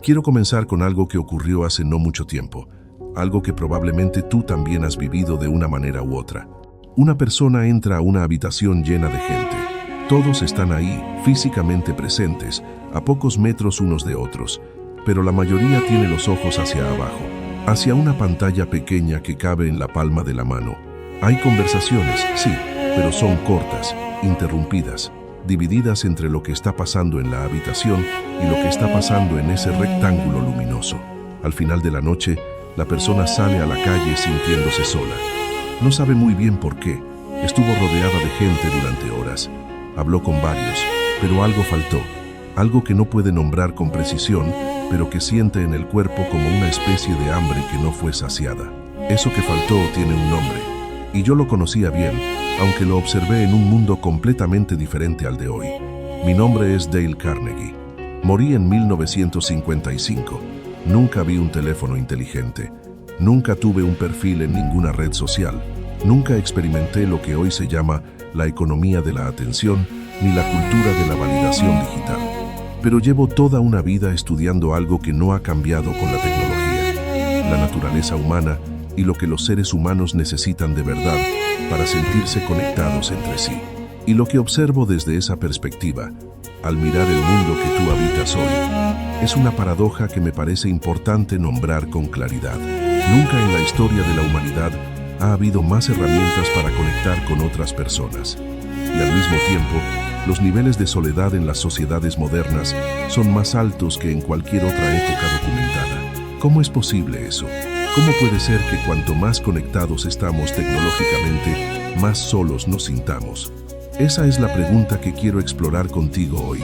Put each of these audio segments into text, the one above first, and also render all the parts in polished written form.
Quiero comenzar con algo que ocurrió hace no mucho tiempo, algo que probablemente tú también has vivido de una manera u otra. Una persona entra a una habitación llena de gente. Todos están ahí, físicamente presentes, a pocos metros unos de otros, pero la mayoría tiene los ojos hacia abajo, hacia una pantalla pequeña que cabe en la palma de la mano. Hay conversaciones, sí, pero son cortas, interrumpidas, divididas entre lo que está pasando en la habitación y lo que está pasando en ese rectángulo luminoso. Al final de la noche, la persona sale a la calle sintiéndose sola. No sabe muy bien por qué. Estuvo rodeada de gente durante horas. Habló con varios, pero algo faltó. Algo que no puede nombrar con precisión, pero que siente en el cuerpo como una especie de hambre que no fue saciada. Eso que faltó tiene un nombre, y yo lo conocía bien, aunque lo observé en un mundo completamente diferente al de hoy. Mi nombre es Dale Carnegie. Morí en 1955. Nunca vi un teléfono inteligente. Nunca tuve un perfil en ninguna red social. Nunca experimenté lo que hoy se llama la economía de la atención ni la cultura de la validación digital. Pero llevo toda una vida estudiando algo que no ha cambiado con la tecnología: la naturaleza humana y lo que los seres humanos necesitan de verdad para sentirse conectados entre sí. Y lo que observo desde esa perspectiva, al mirar el mundo que tú habitas hoy, es una paradoja que me parece importante nombrar con claridad. Nunca en la historia de la humanidad ha habido más herramientas para conectar con otras personas. Y al mismo tiempo, los niveles de soledad en las sociedades modernas son más altos que en cualquier otra época documentada. ¿Cómo es posible eso? ¿Cómo puede ser que cuanto más conectados estamos tecnológicamente, más solos nos sintamos? Esa es la pregunta que quiero explorar contigo hoy.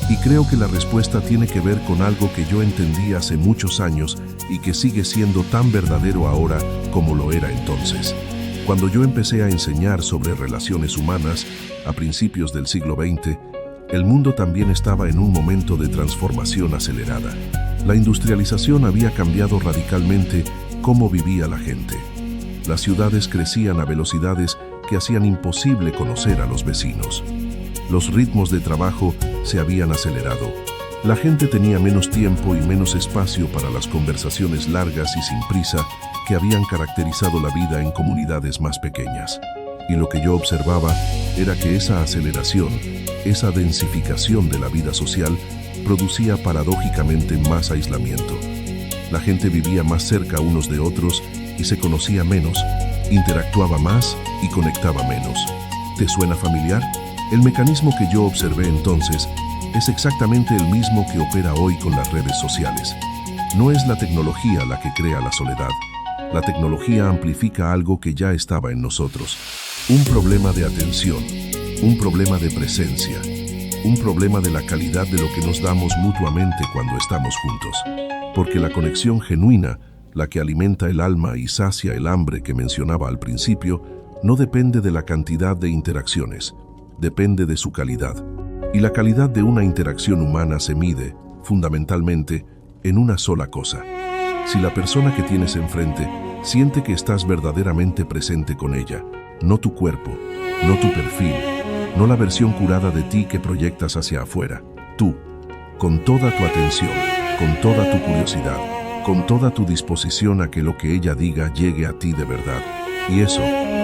Y creo que la respuesta tiene que ver con algo que yo entendí hace muchos años y que sigue siendo tan verdadero ahora como lo era entonces. Cuando yo empecé a enseñar sobre relaciones humanas, a principios del siglo XX, el mundo también estaba en un momento de transformación acelerada. La industrialización había cambiado radicalmente cómo vivía la gente. Las ciudades crecían a velocidades que hacían imposible conocer a los vecinos. Los ritmos de trabajo se habían acelerado. La gente tenía menos tiempo y menos espacio para las conversaciones largas y sin prisa que habían caracterizado la vida en comunidades más pequeñas. Y lo que yo observaba era que esa aceleración, esa densificación de la vida social, producía paradójicamente más aislamiento. La gente vivía más cerca unos de otros y se conocía menos, interactuaba más y conectaba menos. ¿Te suena familiar? El mecanismo que yo observé entonces es exactamente el mismo que opera hoy con las redes sociales. No es la tecnología la que crea la soledad. La tecnología amplifica algo que ya estaba en nosotros. Un problema de atención, un problema de presencia, un problema de la calidad de lo que nos damos mutuamente cuando estamos juntos. Porque la conexión genuina, la que alimenta el alma y sacia el hambre que mencionaba al principio, no depende de la cantidad de interacciones, depende de su calidad. Y la calidad de una interacción humana se mide, fundamentalmente, en una sola cosa. Si la persona que tienes enfrente siente que estás verdaderamente presente con ella, no tu cuerpo, no tu perfil, no la versión curada de ti que proyectas hacia afuera, tú, con toda tu atención, con toda tu curiosidad, con toda tu disposición a que lo que ella diga llegue a ti de verdad. Y eso,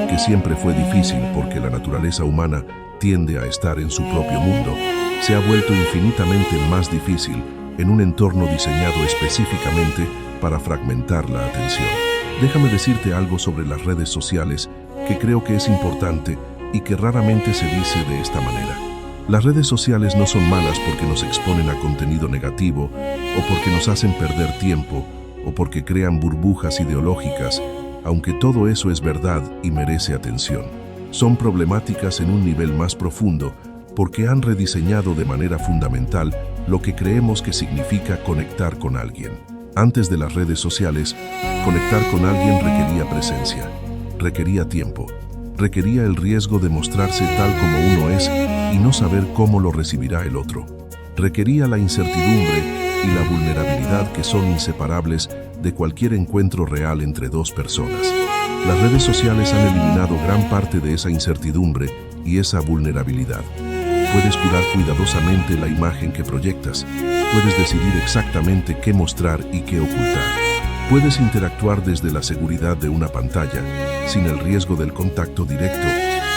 que siempre fue difícil porque la naturaleza humana tiende a estar en su propio mundo, se ha vuelto infinitamente más difícil en un entorno diseñado específicamente para fragmentar la atención. Déjame decirte algo sobre las redes sociales que creo que es importante y que raramente se dice de esta manera. Las redes sociales no son malas porque nos exponen a contenido negativo o porque nos hacen perder tiempo o porque crean burbujas ideológicas, aunque todo eso es verdad y merece atención. Son problemáticas en un nivel más profundo porque han rediseñado de manera fundamental lo que creemos que significa conectar con alguien. Antes de las redes sociales, conectar con alguien requería presencia, requería tiempo, requería el riesgo de mostrarse tal como uno es y no saber cómo lo recibirá el otro. Requería la incertidumbre y la vulnerabilidad que son inseparables de cualquier encuentro real entre dos personas. Las redes sociales han eliminado gran parte de esa incertidumbre y esa vulnerabilidad. Puedes curar cuidadosamente la imagen que proyectas. Puedes decidir exactamente qué mostrar y qué ocultar. Puedes interactuar desde la seguridad de una pantalla, sin el riesgo del contacto directo,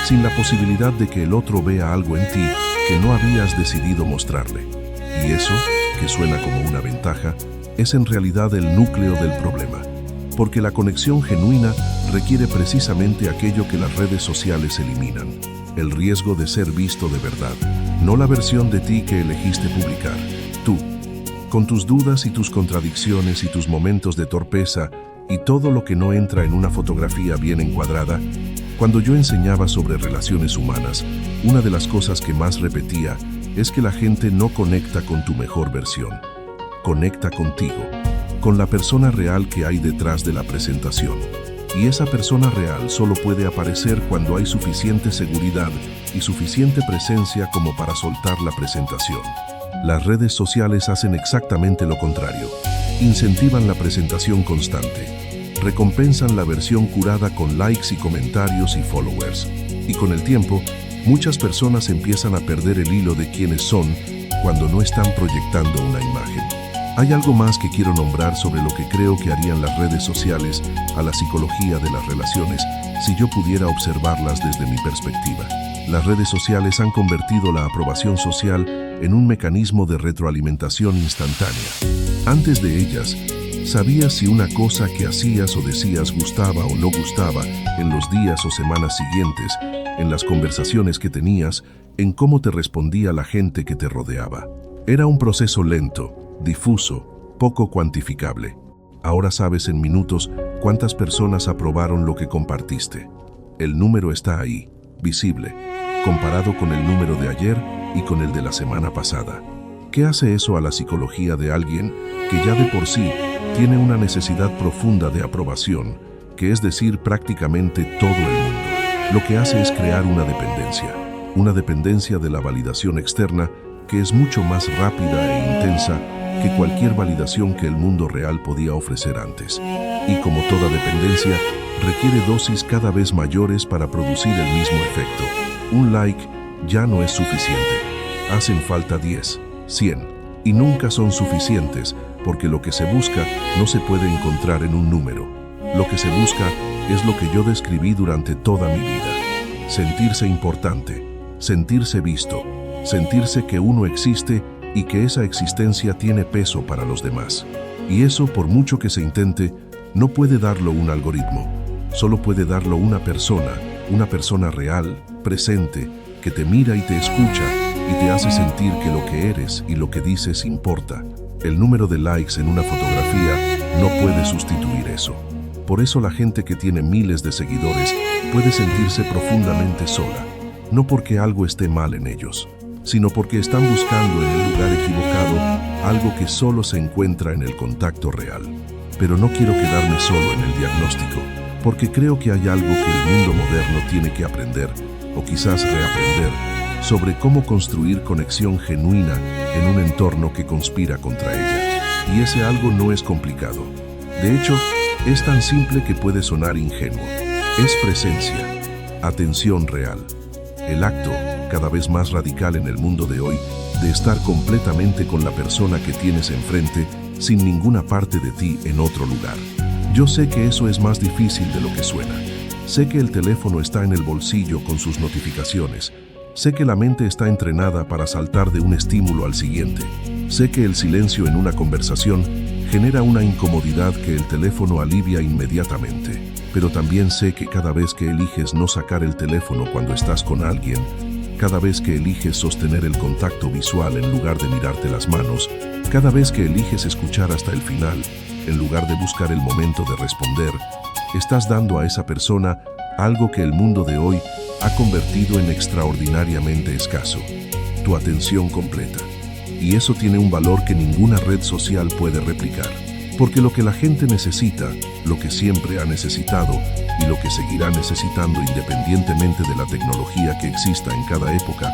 sin la posibilidad de que el otro vea algo en ti que no habías decidido mostrarle. Y eso, que suena como una ventaja, es en realidad el núcleo del problema. Porque la conexión genuina requiere precisamente aquello que las redes sociales eliminan: el riesgo de ser visto de verdad, no la versión de ti que elegiste publicar. Tú, con tus dudas y tus contradicciones y tus momentos de torpeza y todo lo que no entra en una fotografía bien encuadrada. Cuando yo enseñaba sobre relaciones humanas, una de las cosas que más repetía es que la gente no conecta con tu mejor versión. Conecta contigo, con la persona real que hay detrás de la presentación. Y esa persona real solo puede aparecer cuando hay suficiente seguridad y suficiente presencia como para soltar la presentación. Las redes sociales hacen exactamente lo contrario. Incentivan la presentación constante. Recompensan la versión curada con likes y comentarios y followers. Y con el tiempo, muchas personas empiezan a perder el hilo de quiénes son cuando no están proyectando una imagen. Hay algo más que quiero nombrar sobre lo que creo que harían las redes sociales a la psicología de las relaciones si yo pudiera observarlas desde mi perspectiva. Las redes sociales han convertido la aprobación social en un mecanismo de retroalimentación instantánea. Antes de ellas, sabías si una cosa que hacías o decías gustaba o no gustaba en los días o semanas siguientes, en las conversaciones que tenías, en cómo te respondía la gente que te rodeaba. Era un proceso lento, difuso, poco cuantificable. Ahora sabes en minutos cuántas personas aprobaron lo que compartiste. El número está ahí, visible, comparado con el número de ayer y con el de la semana pasada. ¿Qué hace eso a la psicología de alguien que ya de por sí tiene una necesidad profunda de aprobación, que es decir, prácticamente todo el mundo? Lo que hace es crear una dependencia de la validación externa que es mucho más rápida e intensa que cualquier validación que el mundo real podía ofrecer antes. Y como toda dependencia, requiere dosis cada vez mayores para producir el mismo efecto. Un like ya no es suficiente. Hacen falta 10, 100, y nunca son suficientes, porque lo que se busca no se puede encontrar en un número. Lo que se busca es lo que yo describí durante toda mi vida. Sentirse importante, sentirse visto, sentirse que uno existe y que esa existencia tiene peso para los demás. Y eso, por mucho que se intente, no puede darlo un algoritmo. Solo puede darlo una persona real, presente, que te mira y te escucha y te hace sentir que lo que eres y lo que dices importa. El número de likes en una fotografía no puede sustituir eso. Por eso la gente que tiene miles de seguidores puede sentirse profundamente sola, no porque algo esté mal en ellos, sino porque están buscando en el lugar equivocado algo que solo se encuentra en el contacto real. Pero no quiero quedarme solo en el diagnóstico, porque creo que hay algo que el mundo moderno tiene que aprender, o quizás reaprender, sobre cómo construir conexión genuina en un entorno que conspira contra ella. Y ese algo no es complicado. De hecho, es tan simple que puede sonar ingenuo. Es presencia, atención real. El acto, cada vez más radical en el mundo de hoy, de estar completamente con la persona que tienes enfrente, sin ninguna parte de ti en otro lugar. Yo sé que eso es más difícil de lo que suena. Sé que el teléfono está en el bolsillo con sus notificaciones. Sé que la mente está entrenada para saltar de un estímulo al siguiente. Sé que el silencio en una conversación genera una incomodidad que el teléfono alivia inmediatamente. Pero también sé que cada vez que eliges no sacar el teléfono cuando estás con alguien, cada vez que eliges sostener el contacto visual en lugar de mirarte las manos, cada vez que eliges escuchar hasta el final, en lugar de buscar el momento de responder, estás dando a esa persona algo que el mundo de hoy ha convertido en extraordinariamente escaso: tu atención completa. Y eso tiene un valor que ninguna red social puede replicar. Porque lo que la gente necesita, lo que siempre ha necesitado y lo que seguirá necesitando independientemente de la tecnología que exista en cada época,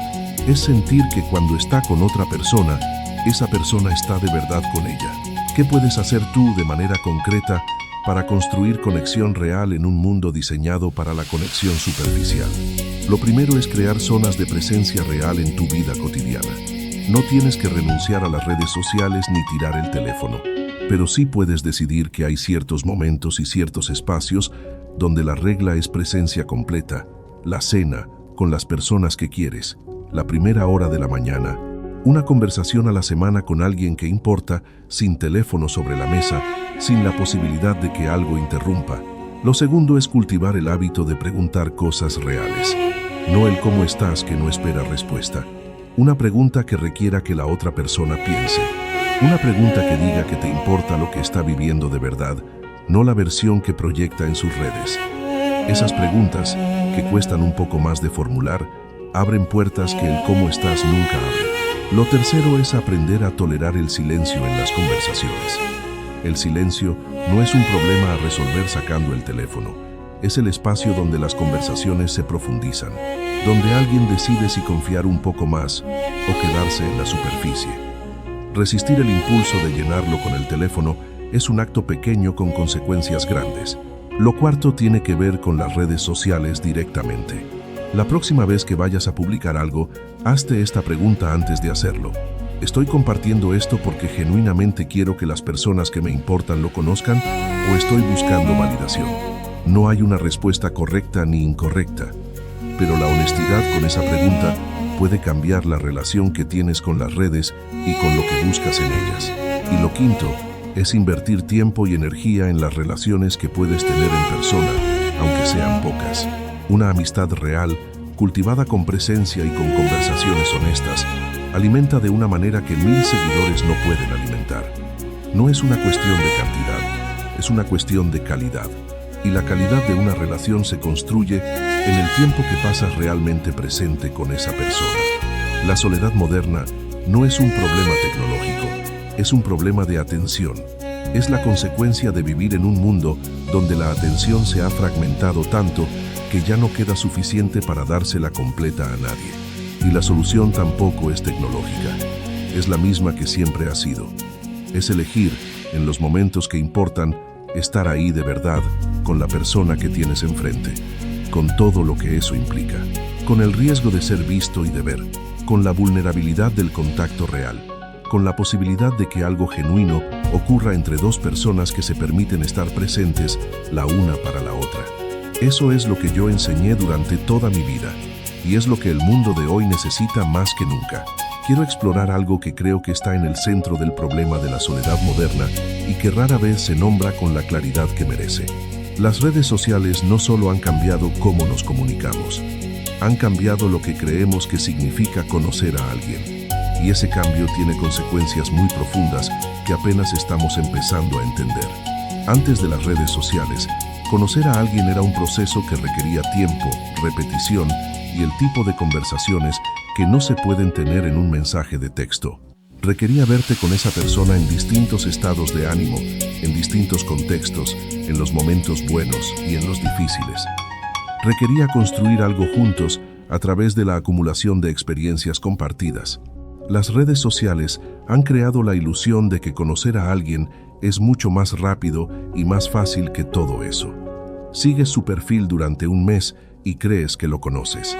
es sentir que cuando está con otra persona, esa persona está de verdad con ella. ¿Qué puedes hacer tú de manera concreta para construir conexión real en un mundo diseñado para la conexión superficial. Lo primero es crear zonas de presencia real en tu vida cotidiana. No tienes que renunciar a las redes sociales ni tirar el teléfono, pero sí puedes decidir que hay ciertos momentos y ciertos espacios donde la regla es presencia completa, la cena, con las personas que quieres, la primera hora de la mañana, una conversación a la semana con alguien que importa, sin teléfono sobre la mesa, sin la posibilidad de que algo interrumpa. Lo segundo es cultivar el hábito de preguntar cosas reales, no el cómo estás que no espera respuesta. Una pregunta que requiera que la otra persona piense. Una pregunta que diga que te importa lo que está viviendo de verdad, no la versión que proyecta en sus redes. Esas preguntas, que cuestan un poco más de formular, abren puertas que el cómo estás nunca abre. Lo tercero es aprender a tolerar el silencio en las conversaciones. El silencio no es un problema a resolver sacando el teléfono. Es el espacio donde las conversaciones se profundizan, donde alguien decide si confiar un poco más o quedarse en la superficie. Resistir el impulso de llenarlo con el teléfono es un acto pequeño con consecuencias grandes. Lo cuarto tiene que ver con las redes sociales directamente. La próxima vez que vayas a publicar algo, hazte esta pregunta antes de hacerlo. ¿Estoy compartiendo esto porque genuinamente quiero que las personas que me importan lo conozcan o estoy buscando validación? No hay una respuesta correcta ni incorrecta, pero la honestidad con esa pregunta puede cambiar la relación que tienes con las redes y con lo que buscas en ellas. Y lo quinto es invertir tiempo y energía en las relaciones que puedes tener en persona, aunque sean pocas. Una amistad real, cultivada con presencia y con conversaciones honestas, alimenta de una manera que 1000 seguidores no pueden alimentar. No es una cuestión de cantidad, es una cuestión de calidad. Y la calidad de una relación se construye en el tiempo que pasas realmente presente con esa persona. La soledad moderna no es un problema tecnológico, es un problema de atención. Es la consecuencia de vivir en un mundo donde la atención se ha fragmentado tanto que ya no queda suficiente para dársela completa a nadie. Y la solución tampoco es tecnológica, es la misma que siempre ha sido. Es elegir, en los momentos que importan, estar ahí de verdad con la persona que tienes enfrente, con todo lo que eso implica, con el riesgo de ser visto y de ver, con la vulnerabilidad del contacto real, con la posibilidad de que algo genuino ocurra entre dos personas que se permiten estar presentes la una para la otra. Eso es lo que yo enseñé durante toda mi vida, y es lo que el mundo de hoy necesita más que nunca. Quiero explorar algo que creo que está en el centro del problema de la soledad moderna y que rara vez se nombra con la claridad que merece. Las redes sociales no solo han cambiado cómo nos comunicamos, han cambiado lo que creemos que significa conocer a alguien. Y ese cambio tiene consecuencias muy profundas que apenas estamos empezando a entender. Antes de las redes sociales, conocer a alguien era un proceso que requería tiempo, repetición y el tipo de conversaciones que no se pueden tener en un mensaje de texto. Requería verte con esa persona en distintos estados de ánimo, en distintos contextos, en los momentos buenos y en los difíciles. Requería construir algo juntos a través de la acumulación de experiencias compartidas. Las redes sociales han creado la ilusión de que conocer a alguien es mucho más rápido y más fácil que todo eso. Sigues su perfil durante un mes y crees que lo conoces.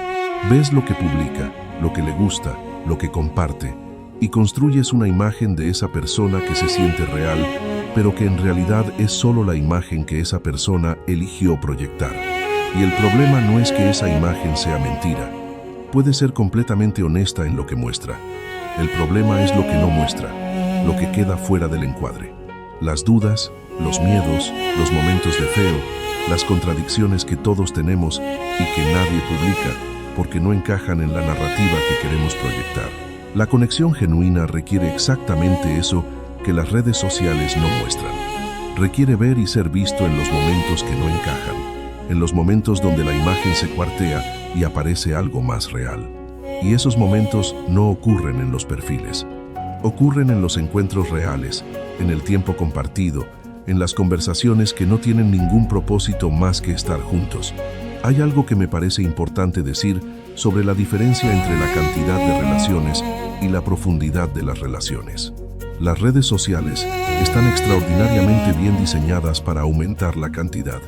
Ves lo que publica, lo que le gusta, lo que comparte, y construyes una imagen de esa persona que se siente real, pero que en realidad es solo la imagen que esa persona eligió proyectar. Y el problema no es que esa imagen sea mentira. Puede ser completamente honesta en lo que muestra. El problema es lo que no muestra, lo que queda fuera del encuadre. Las dudas, los miedos, los momentos de feo, las contradicciones que todos tenemos y que nadie publica porque no encajan en la narrativa que queremos proyectar. La conexión genuina requiere exactamente eso que las redes sociales no muestran. Requiere ver y ser visto en los momentos que no encajan, en los momentos donde la imagen se cuartea y aparece algo más real. Y esos momentos no ocurren en los perfiles. Ocurren en los encuentros reales, en el tiempo compartido, en las conversaciones que no tienen ningún propósito más que estar juntos. Hay algo que me parece importante decir sobre la diferencia entre la cantidad de relaciones y la profundidad de las relaciones. Las redes sociales están extraordinariamente bien diseñadas para aumentar la cantidad.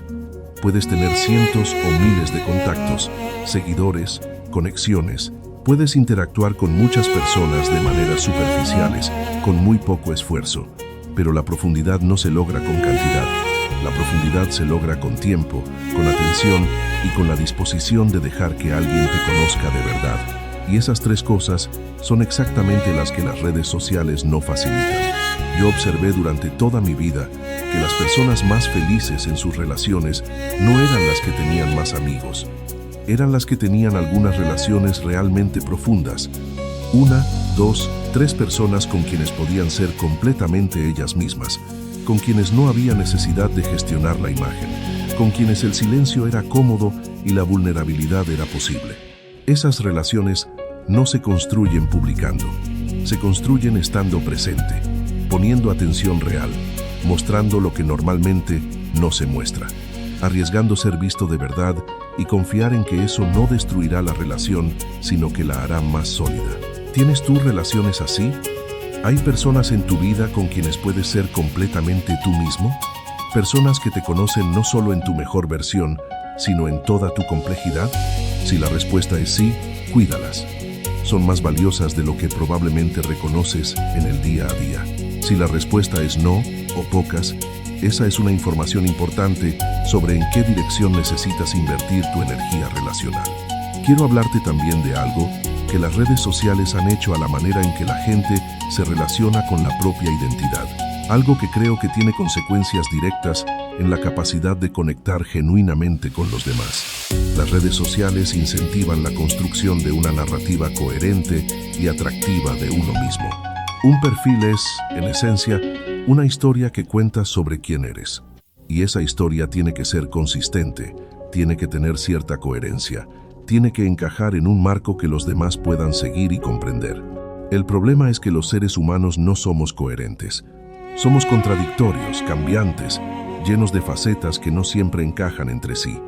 Puedes tener cientos o miles de contactos, seguidores, conexiones. Puedes interactuar con muchas personas de maneras superficiales, con muy poco esfuerzo. Pero la profundidad no se logra con cantidad. La profundidad se logra con tiempo, con atención y con la disposición de dejar que alguien te conozca de verdad. Y esas tres cosas son exactamente las que las redes sociales no facilitan. Yo observé durante toda mi vida que las personas más felices en sus relaciones no eran las que tenían más amigos. Eran las que tenían algunas relaciones realmente profundas. 1, 2, 3 personas con quienes podían ser completamente ellas mismas, con quienes no había necesidad de gestionar la imagen, con quienes el silencio era cómodo y la vulnerabilidad era posible. Esas relaciones no se construyen publicando, se construyen estando presente, poniendo atención real, mostrando lo que normalmente no se muestra, arriesgando ser visto de verdad y confiar en que eso no destruirá la relación, sino que la hará más sólida. ¿Tienes tú relaciones así? ¿Hay personas en tu vida con quienes puedes ser completamente tú mismo? ¿Personas que te conocen no solo en tu mejor versión, sino en toda tu complejidad? Si la respuesta es sí, cuídalas. Son más valiosas de lo que probablemente reconoces en el día a día. Si la respuesta es no o pocas, esa es una información importante sobre en qué dirección necesitas invertir tu energía relacional. Quiero hablarte también de algo que las redes sociales han hecho a la manera en que la gente se relaciona con la propia identidad. Algo que creo que tiene consecuencias directas en la capacidad de conectar genuinamente con los demás. Las redes sociales incentivan la construcción de una narrativa coherente y atractiva de uno mismo. Un perfil es, en esencia, una historia que cuentas sobre quién eres. Y esa historia tiene que ser consistente, tiene que tener cierta coherencia, tiene que encajar en un marco que los demás puedan seguir y comprender. El problema es que los seres humanos no somos coherentes. Somos contradictorios, cambiantes, llenos de facetas que no siempre encajan entre sí.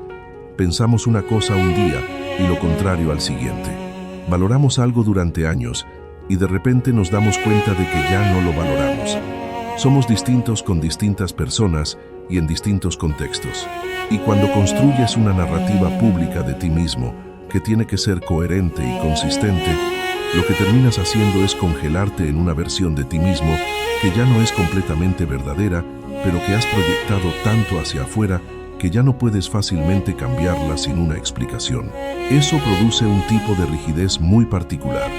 Pensamos una cosa un día y lo contrario al siguiente. Valoramos algo durante años y de repente nos damos cuenta de que ya no lo valoramos. Somos distintos con distintas personas y en distintos contextos. Y cuando construyes una narrativa pública de ti mismo, que tiene que ser coherente y consistente, lo que terminas haciendo es congelarte en una versión de ti mismo que ya no es completamente verdadera, pero que has proyectado tanto hacia afuera que ya no puedes fácilmente cambiarla sin una explicación. Eso produce un tipo de rigidez muy particular,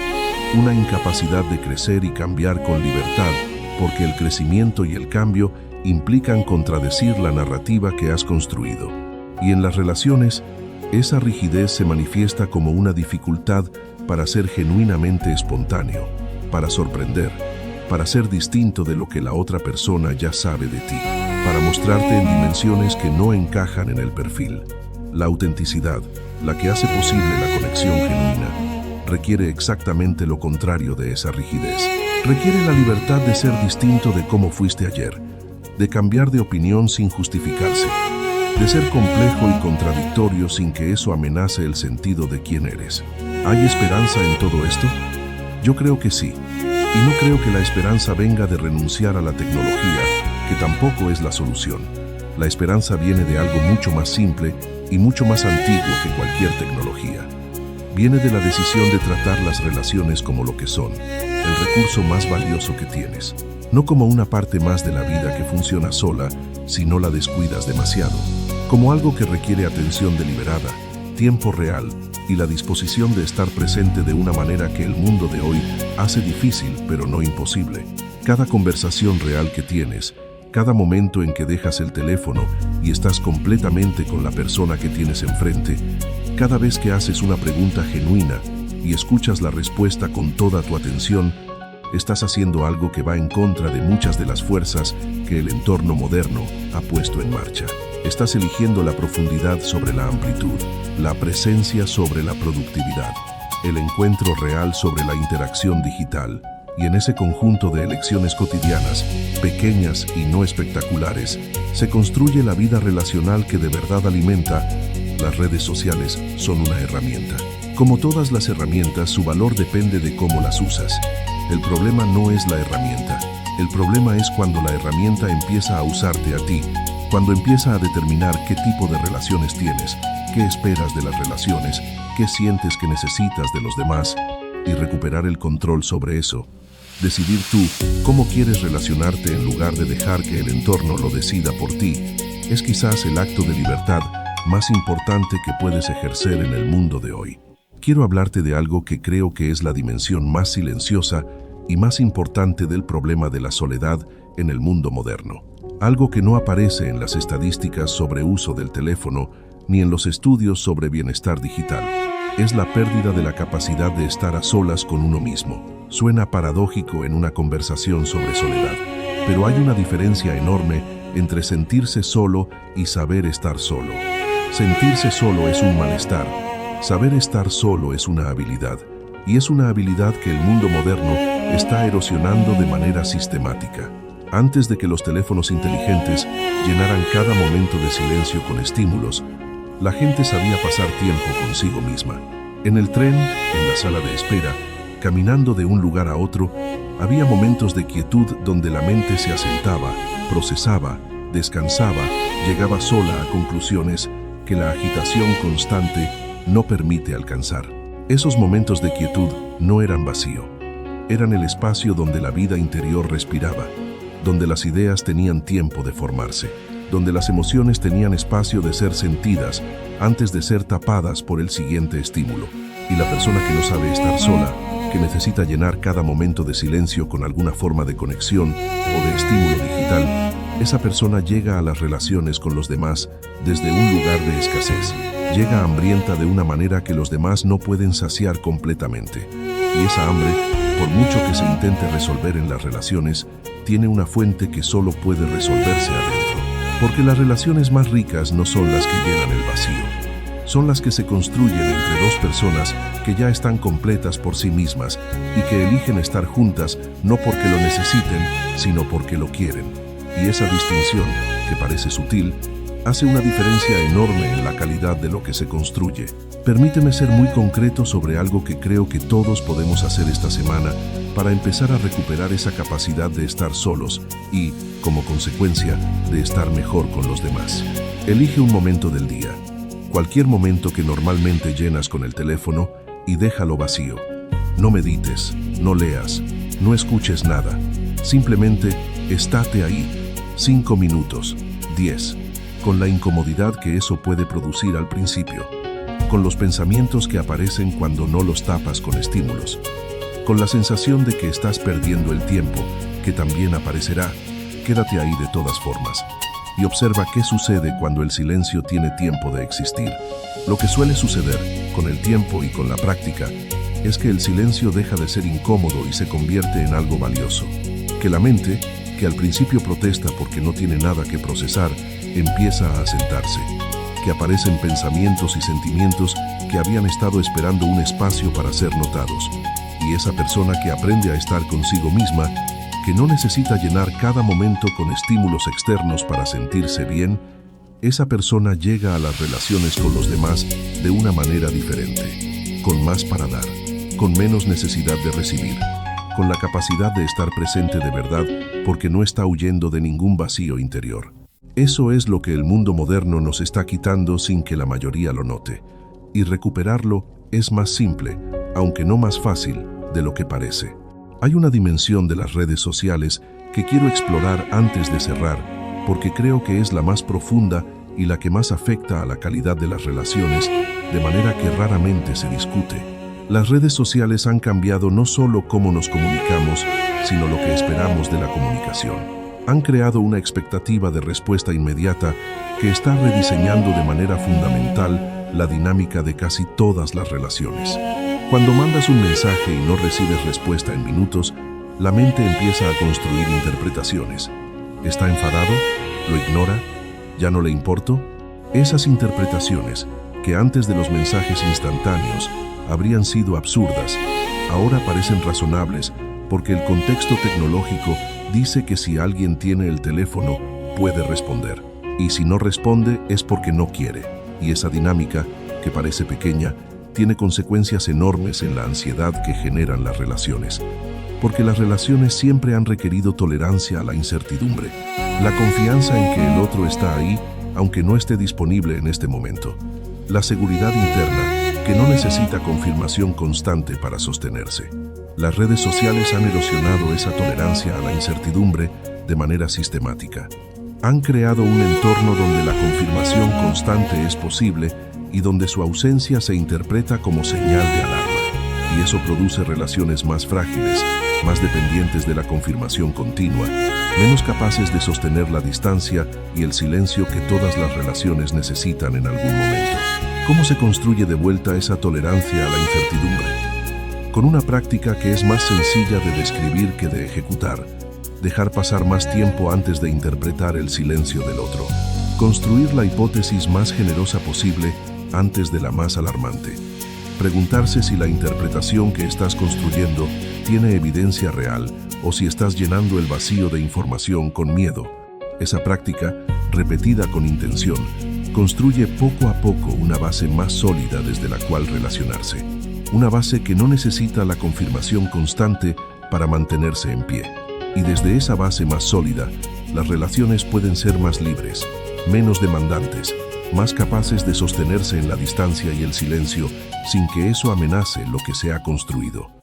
una incapacidad de crecer y cambiar con libertad, porque el crecimiento y el cambio implican contradecir la narrativa que has construido. Y en las relaciones, esa rigidez se manifiesta como una dificultad para ser genuinamente espontáneo, para sorprender, para ser distinto de lo que la otra persona ya sabe de ti, para mostrarte en dimensiones que no encajan en el perfil. La autenticidad, la que hace posible la conexión genuina, requiere exactamente lo contrario de esa rigidez. Requiere la libertad de ser distinto de cómo fuiste ayer, de cambiar de opinión sin justificarse, de ser complejo y contradictorio sin que eso amenace el sentido de quién eres. ¿Hay esperanza en todo esto? Yo creo que sí. Y no creo que la esperanza venga de renunciar a la tecnología, que tampoco es la solución. La esperanza viene de algo mucho más simple y mucho más antiguo que cualquier tecnología. Viene de la decisión de tratar las relaciones como lo que son, el recurso más valioso que tienes. No como una parte más de la vida que funciona sola si no la descuidas demasiado. Como algo que requiere atención deliberada, tiempo real y la disposición de estar presente de una manera que el mundo de hoy hace difícil pero no imposible. Cada conversación real que tienes, cada momento en que dejas el teléfono y estás completamente con la persona que tienes enfrente, cada vez que haces una pregunta genuina y escuchas la respuesta con toda tu atención, estás haciendo algo que va en contra de muchas de las fuerzas que el entorno moderno ha puesto en marcha. Estás eligiendo la profundidad sobre la amplitud, la presencia sobre la productividad, el encuentro real sobre la interacción digital, y en ese conjunto de elecciones cotidianas, pequeñas y no espectaculares, se construye la vida relacional que de verdad alimenta. Las redes sociales son una herramienta. Como todas las herramientas, su valor depende de cómo las usas. El problema no es la herramienta, El problema es cuando la herramienta empieza a usarte a ti, cuando empieza a determinar qué tipo de relaciones tienes, qué esperas de las relaciones, qué sientes que necesitas de los demás, y recuperar el control sobre eso. Decidir tú cómo quieres relacionarte en lugar de dejar que el entorno lo decida por ti, es quizás el acto de libertad más importante que puedes ejercer en el mundo de hoy. Quiero hablarte de algo que creo que es la dimensión más silenciosa y más importante del problema de la soledad en el mundo moderno. Algo que no aparece en las estadísticas sobre uso del teléfono ni en los estudios sobre bienestar digital. Es la pérdida de la capacidad de estar a solas con uno mismo. Suena paradójico en una conversación sobre soledad, pero hay una diferencia enorme entre sentirse solo y saber estar solo. Sentirse solo es un malestar. Saber estar solo es una habilidad, y es una habilidad que el mundo moderno está erosionando de manera sistemática. Antes de que los teléfonos inteligentes llenaran cada momento de silencio con estímulos, la gente sabía pasar tiempo consigo misma. En el tren, en la sala de espera, caminando de un lugar a otro, había momentos de quietud donde la mente se asentaba, procesaba, descansaba, llegaba sola a conclusiones que la agitación constante no permite alcanzar. Esos momentos de quietud no eran vacío, eran el espacio donde la vida interior respiraba, donde las ideas tenían tiempo de formarse, donde las emociones tenían espacio de ser sentidas antes de ser tapadas por el siguiente estímulo. Y la persona que no sabe estar sola, que necesita llenar cada momento de silencio con alguna forma de conexión o de estímulo digital, esa persona llega a las relaciones con los demás desde un lugar de escasez. Llega hambrienta de una manera que los demás no pueden saciar completamente. Y esa hambre, por mucho que se intente resolver en las relaciones, tiene una fuente que solo puede resolverse adentro. Porque las relaciones más ricas no son las que llenan el vacío. Son las que se construyen entre dos personas que ya están completas por sí mismas y que eligen estar juntas no porque lo necesiten, sino porque lo quieren. Y esa distinción, que parece sutil, hace una diferencia enorme en la calidad de lo que se construye. Permíteme ser muy concreto sobre algo que creo que todos podemos hacer esta semana para empezar a recuperar esa capacidad de estar solos y, como consecuencia, de estar mejor con los demás. Elige un momento del día, cualquier momento que normalmente llenas con el teléfono, y déjalo vacío. No medites, no leas, no escuches nada. Simplemente estate ahí, 5 minutos, 10, con la incomodidad que eso puede producir al principio, con los pensamientos que aparecen cuando no los tapas con estímulos, con la sensación de que estás perdiendo el tiempo, que también aparecerá. Quédate ahí de todas formas y observa qué sucede cuando el silencio tiene tiempo de existir. Lo que suele suceder con el tiempo y con la práctica es que el silencio deja de ser incómodo y se convierte en algo valioso. Que la mente, que al principio protesta porque no tiene nada que procesar, empieza a asentarse. Que aparecen pensamientos y sentimientos que habían estado esperando un espacio para ser notados. Y esa persona que aprende a estar consigo misma, que no necesita llenar cada momento con estímulos externos para sentirse bien, esa persona llega a las relaciones con los demás de una manera diferente, con más para dar, con menos necesidad de recibir, con la capacidad de estar presente de verdad porque no está huyendo de ningún vacío interior. Eso es lo que el mundo moderno nos está quitando sin que la mayoría lo note, y recuperarlo es más simple, aunque no más fácil, de lo que parece. Hay una dimensión de las redes sociales que quiero explorar antes de cerrar, porque creo que es la más profunda y la que más afecta a la calidad de las relaciones, de manera que raramente se discute. Las redes sociales han cambiado no solo cómo nos comunicamos, sino lo que esperamos de la comunicación. Han creado una expectativa de respuesta inmediata que está rediseñando de manera fundamental la dinámica de casi todas las relaciones. Cuando mandas un mensaje y no recibes respuesta en minutos, la mente empieza a construir interpretaciones. ¿Está enfadado? ¿Lo ignora? ¿Ya no le importo? Esas interpretaciones, que antes de los mensajes instantáneos habrían sido absurdas, ahora parecen razonables porque el contexto tecnológico dice que si alguien tiene el teléfono, puede responder. Y si no responde es porque no quiere. Y esa dinámica, que parece pequeña, tiene consecuencias enormes en la ansiedad que generan las relaciones. porque las relaciones siempre han requerido tolerancia a la incertidumbre, la confianza en que el otro está ahí, aunque no esté disponible en este momento, la seguridad interna, que no necesita confirmación constante para sostenerse. Las redes sociales han erosionado esa tolerancia a la incertidumbre de manera sistemática. Han creado un entorno donde la confirmación constante es posible y donde su ausencia se interpreta como señal de alarma. Y eso produce relaciones más frágiles, más dependientes de la confirmación continua, menos capaces de sostener la distancia y el silencio que todas las relaciones necesitan en algún momento. ¿Cómo se construye de vuelta esa tolerancia a la incertidumbre? Con una práctica que es más sencilla de describir que de ejecutar. Dejar pasar más tiempo antes de interpretar el silencio del otro. Construir la hipótesis más generosa posible antes de la más alarmante. Preguntarse si la interpretación que estás construyendo tiene evidencia real o si estás llenando el vacío de información con miedo. Esa práctica, repetida con intención, construye poco a poco una base más sólida desde la cual relacionarse. Una base que no necesita la confirmación constante para mantenerse en pie. Y desde esa base más sólida, las relaciones pueden ser más libres, menos demandantes, más capaces de sostenerse en la distancia y el silencio sin que eso amenace lo que se ha construido.